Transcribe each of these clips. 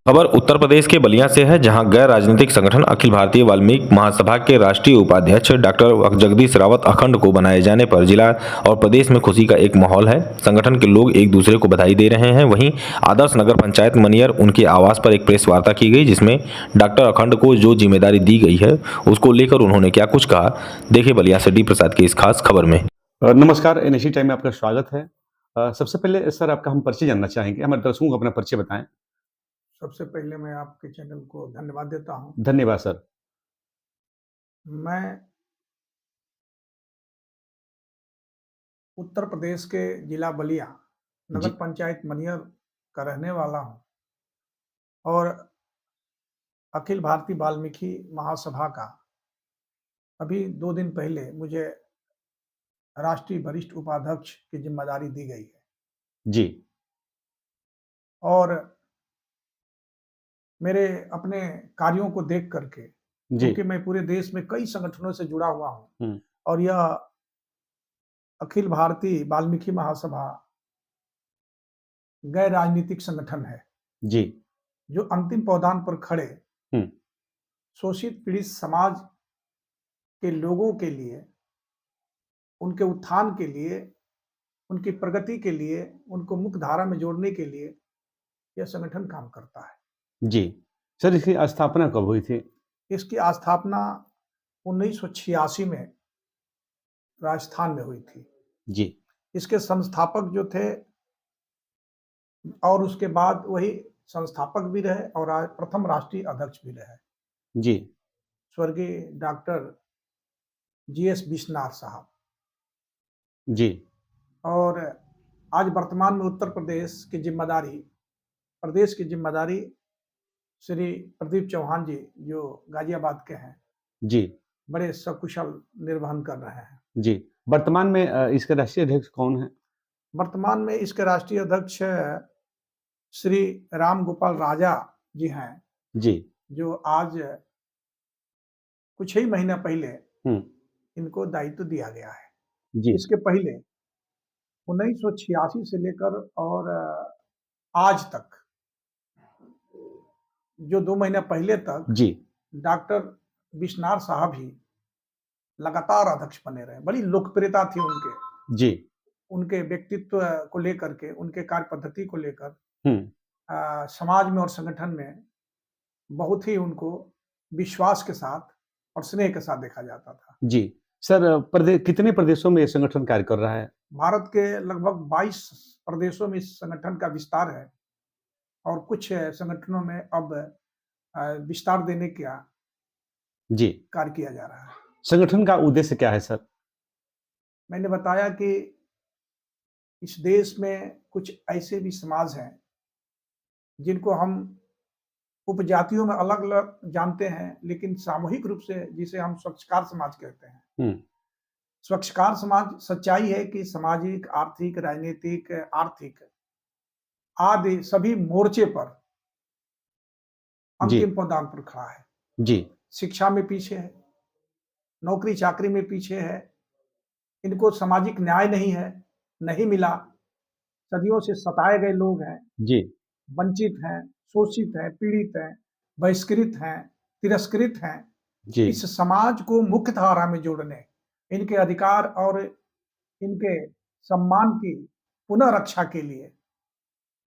खबर उत्तर प्रदेश के बलिया से है, जहां गैर राजनीतिक संगठन अखिल भारतीय वाल्मीकि महासभा के राष्ट्रीय उपाध्यक्ष डॉक्टर जगदीश रावत अखंड को बनाए जाने पर जिला और प्रदेश में खुशी का एक माहौल है। संगठन के लोग एक दूसरे को बधाई दे रहे हैं। वहीं आदर्श नगर पंचायत मनियर उनके आवास पर एक प्रेस वार्ता की गई, जिसमें डॉक्टर अखंड को जो जिम्मेदारी दी गई है उसको लेकर उन्होंने क्या कुछ कहा, देखिए बलिया से डी प्रसाद की इस खास खबर में। नमस्कार, एनएससी टाइम में आपका स्वागत है। सबसे पहले सर आपका हम परिचय जानना चाहेंगे। हमारे दर्शकों को अपना परिचय बताएं। सबसे पहले मैं आपके चैनल को धन्यवाद देता हूँ। धन्यवाद सर। मैं उत्तर प्रदेश के जिला बलिया नगर जी। पंचायत मनियर का रहने वाला हूँ और अखिल भारतीय वाल्मीकि महासभा का अभी 2 दिन पहले मुझे राष्ट्रीय वरिष्ठ उपाध्यक्ष की जिम्मेदारी दी गई है जी। और मेरे अपने कार्यों को देख करके, जी। क्योंकि मैं पूरे देश में कई संगठनों से जुड़ा हुआ हूँ हुँ। और यह अखिल भारतीय वाल्मीकि महासभा गैर राजनीतिक संगठन है जी। जो अंतिम पावदान पर खड़े हुँ। शोषित पीड़ित समाज के लोगों के लिए, उनके उत्थान के लिए, उनकी प्रगति के लिए, उनको मुख्य धारा में जोड़ने के लिए यह संगठन काम करता है। जी। सर इसकी स्थापना कब हुई थी? इसकी स्थापना 1986 में राजस्थान में हुई थी। जी। इसके संस्थापक जो थे और उसके बाद वही संस्थापक भी रहे और प्रथम राष्ट्रीय अध्यक्ष भी रहे, जी। स्वर्गीय डॉक्टर जीएस बिश्नार साहब। जी। और आज वर्तमान में उत्तर प्रदेश की जिम्मेदारी श्री प्रदीप चौहान जी, जो गाजियाबाद के हैं, जी। बड़े सकुशल निर्वहन कर रहे हैं। जी। वर्तमान में इसके राष्ट्रीय अध्यक्ष कौन हैं? वर्तमान में इसके राष्ट्रीय अध्यक्ष श्री राम गोपाल राजा जी हैं, जी। जो आज कुछ ही महीना पहले हुँ। इनको दायित्व दिया गया है। जी। इसके पहले 1986 से लेकर और आज तक, जो 2 महीना पहले तक जी। डॉक्टर बिश्नार साहब ही लगातार अध्यक्ष बने रहे। बड़ी लोकप्रियता थी जी। उनके व्यक्तित्व को लेकर के, उनके कार्य पद्धति को लेकर हुँ। समाज में और संगठन में बहुत ही उनको विश्वास के साथ और स्नेह के साथ देखा जाता था। जी। सर कितने प्रदेशों में ये संगठन कार्य कर रहा है? भारत के लगभग 22 प्रदेशों में इस संगठन का विस्तार है और कुछ संगठनों में अब विस्तार देने का जी। कार्य किया जा रहा है। संगठन का उद्देश्य क्या है सर? मैंने बताया कि इस देश में कुछ ऐसे भी समाज हैं जिनको हम उपजातियों में अलग-अलग जानते हैं, लेकिन सामूहिक रूप से जिसे हम स्वच्छकार समाज कहते हैं। हुँ। स्वच्छकार समाज सच्चाई है कि सामाजिक, आर्थिक, राजनीतिक, आर्थिक आदि सभी मोर्चे पर जी। अंतिम पावदान पर खड़ा है। जी। शिक्षा में पीछे है, नौकरी-चाकरी में पीछे है, इनको सामाजिक न्याय नहीं मिला, सदियों से सताए गए लोग हैं, जी। वंचित हैं, शोषित हैं, पीड़ित हैं, बहिष्कृत हैं, तिरस्कृत हैं। जी। इस समाज को मुख्य धारा में जोड़ने, इनके अधिकार और इनके सम्मान की पुनः रक्षा के लिए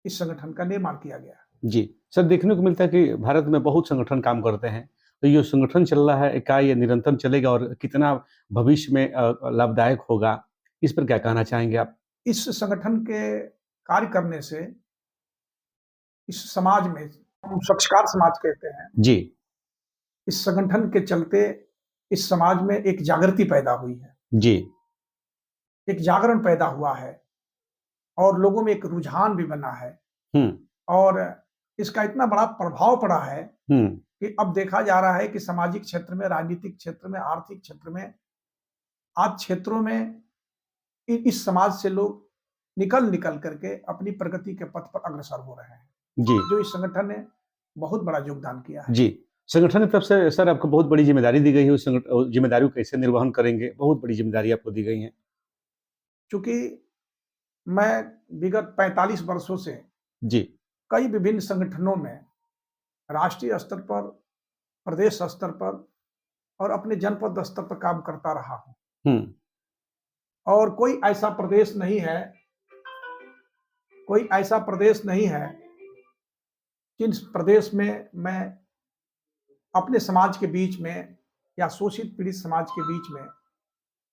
इस संगठन का निर्माण किया गया। जी। सर देखने को मिलता है कि भारत में बहुत संगठन काम करते हैं। तो ये संगठन चल रहा है, क्या ये निरंतर चलेगा और कितना भविष्य में लाभदायक होगा? इस पर क्या कहना चाहेंगे आप? इस संगठन के कार्य करने से इस समाज में, हम स्वच्छकार समाज कहते हैं, जी। इस संगठन के चलते इस समाज में एक जागृति पैदा हुई है, जी। एक जागरण पैदा हुआ है और लोगों में एक रुझान भी बना है हुँ। और इसका इतना बड़ा प्रभाव पड़ा है हुँ। कि अब देखा जा रहा है कि सामाजिक क्षेत्र में, राजनीतिक क्षेत्र में, आर्थिक क्षेत्र में, आदि क्षेत्रों में इस समाज से लोग निकल करके अपनी प्रगति के पथ पर अग्रसर हो रहे हैं, जी। जो इस संगठन ने बहुत बड़ा योगदान किया है। जी। संगठन की तरफ से सर आपको बहुत बड़ी ज़िम्मेदारी दी गई है, उस ज़िम्मेदारी को कैसे निर्वहन करेंगे? बहुत बड़ी ज़िम्मेदारी आपको दी गई है। चूँकि मैं विगत 45 वर्षों से जी। कई विभिन्न संगठनों में राष्ट्रीय स्तर पर, प्रदेश स्तर पर और अपने जनपद स्तर पर काम करता रहा हूँ। हुँ, और कोई ऐसा प्रदेश नहीं है, कोई ऐसा प्रदेश नहीं है, जिस प्रदेश में मैं अपने समाज के बीच में या शोषित पीड़ित समाज के बीच में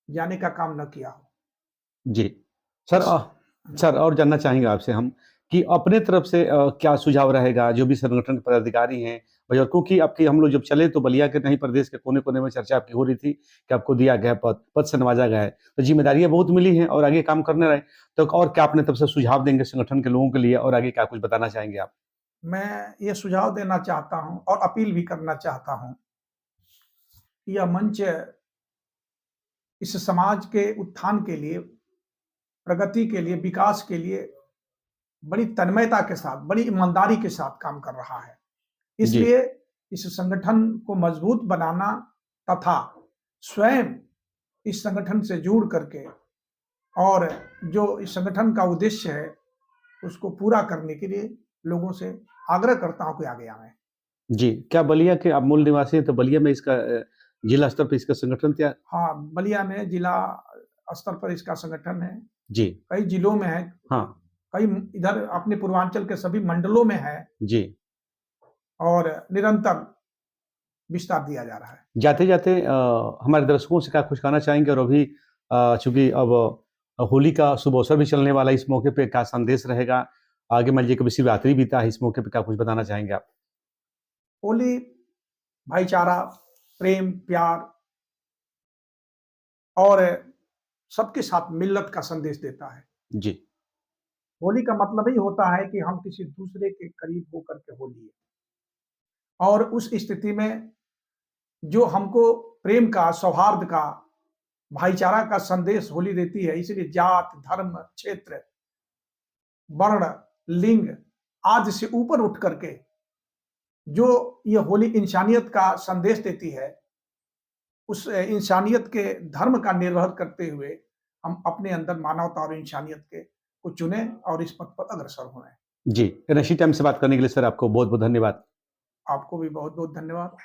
जाने का काम न किया हो। जी। सर सर और जानना चाहेंगे आपसे हम कि अपने तरफ से क्या सुझाव रहेगा जो भी संगठन के पदाधिकारी हैं भाई, और क्योंकि आपकी हम लोग जब चले तो बलिया के नहीं प्रदेश के कोने-कोने में चर्चा आपकी हो रही थी कि आपको दिया गया पद से नवाजा गया है। तो ज़िम्मेदारियाँ बहुत मिली हैं और आगे काम करने रहे। तो और क्या अपने तरफ से सुझाव देंगे संगठन के लोगों के लिए और आगे क्या कुछ बताना चाहेंगे आप? मैं ये सुझाव देना चाहता हूँ और अपील भी करना चाहता हूँ कि यह मंच इस समाज के उत्थान के लिए, प्रगति के लिए, विकास के लिए बड़ी तन्मयता के साथ, बड़ी ईमानदारी के साथ काम कर रहा है। जी, इसलिए इस संगठन को मजबूत बनाना तथा स्वयं इस संगठन से जुड़ करके और जो इस संगठन का उद्देश्य है, उसको पूरा करने के लिए लोगों से आग्रह करता हूँ कि आगे आएँ। जी। क्या बलिया के आप मूल निवासी हैं तो बलिया में इसका जिला स्तर पे इसका संगठन क्या हाँ, बलिया में जिला स्तर पर इसका संगठन है, जी, कई जिलों में है, हाँ, कई इधर अपने पूर्वांचल के सभी मंडलों में है जी। और निरंतर विस्तार दिया जा रहा है। जाते-जाते हमारे दर्शकों से क्या कुछ कहना चाहेंगे और अभी चूँकि अब होली का शुभ अवसर भी चलने वाला है, इस मौके पे क्या संदेश रहेगा? आगे मान लीजिए कभी शिवरात्रि बीता है, इस मौके पे क्या कुछ बताना चाहेंगे आप? होली भाईचारा, प्रेम, प्यार और सबके साथ मिल्लत का संदेश देता है। जी, होली का मतलब ही होता है कि हम किसी दूसरे के करीब होकर के होली है और उस स्थिति में जो हमको प्रेम का, सौहार्द का, भाईचारा का संदेश होली देती है, इसलिए जात, धर्म, क्षेत्र, वर्ण, लिंग आदि से ऊपर उठ करके जो ये होली इंसानियत का संदेश देती है, उस इंसानियत के धर्म का निर्वहन करते हुए हम अपने अंदर मानवता और इंसानियत के को चुनें और इस पथ पर अग्रसर हों। जी। इतने टाइम से बात करने के लिए सर आपको बहुत-बहुत धन्यवाद। आपको भी बहुत-बहुत धन्यवाद।